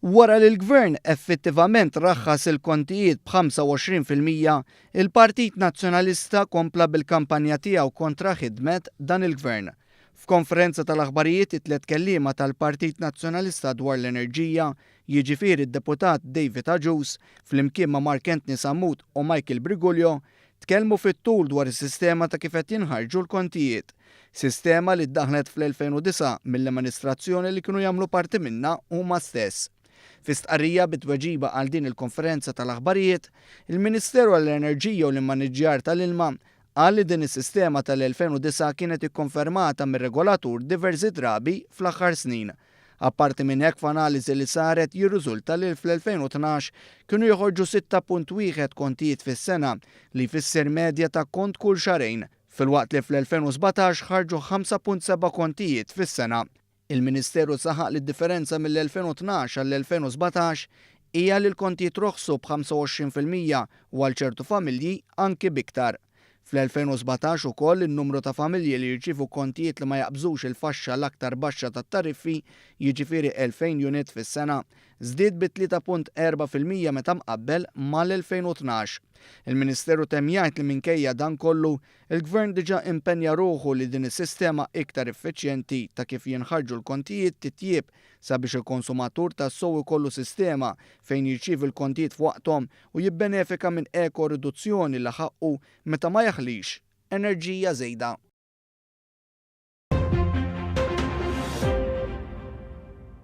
Wara li l-Gvern effettivament raħħas il-kontijiet b'25%, il-Partit Nazzjonalista kompla bil-kampanja tiegħu kontra ħidmet dan il-Gvern. F'konferenza tal-aħbarjiet it-tliet kelliema tal-Partit Nazzjonalista dwar l-enerġija, jiġifieri d-deputat David Aguis, flimkien ma' Mark Anthony Sammut u Briguglio, tkellmu fit-tul dwar is-sistema ta' kif qed jinħarġu l-kontijiet. Sistema li ddaħlet fl-2009 mill-amministrazzjoni li kienu jagħmlu parti minnha huma stess. Fi stqarrija bit-tweġiba għal din il-konferenza tal-aħbarijiet, il-Ministeru għall-Enerġija u l-Immaniġġjar tal-ilma qal li din is-sistema tal-2009 kienet ikkonfermata mir-regolatur diversi drabi fl-aħħar snin. Apparti minn hekk f'analiżi li saret jirriżulta li fl-2012 kienu joħorġu 6.1 kontijiet fis-sena li jfisser medja ta' kont kull xarejn, filwaqt li fl-2017 ħarġu 5.7 kontijiet fis-sena. Il-Ministeru saħaq li d-differenza mill-2012 għall-2017 hija li l-kontijiet roħsu b'25% u għal ċertu familji anki biktar. Fl-2017 ukoll in-numru ta' familji li jirċievu kontijiet li ma jaqbżux il-faxxa l-aktar baxxa tat-tariffi, jiġifieri 2000 unit fis-sena, żdied bi 3.4% meta mqabbel mal-2012. Il-Ministeru temm jgħid li minkejja dan kollu, il-Gvern diġà impenja ruħu li din is-sistema iktar effiċjenti ta' kif jinħarġu l-kontijiet titjieb sabiex il-konsumatur tas-sew ikollu sistema fejn jirċievi l-kontijiet f'waqthom u jibbenefika minn eko riduzzjoni li ħaqqu meta ma jaħlix enerġija żejda.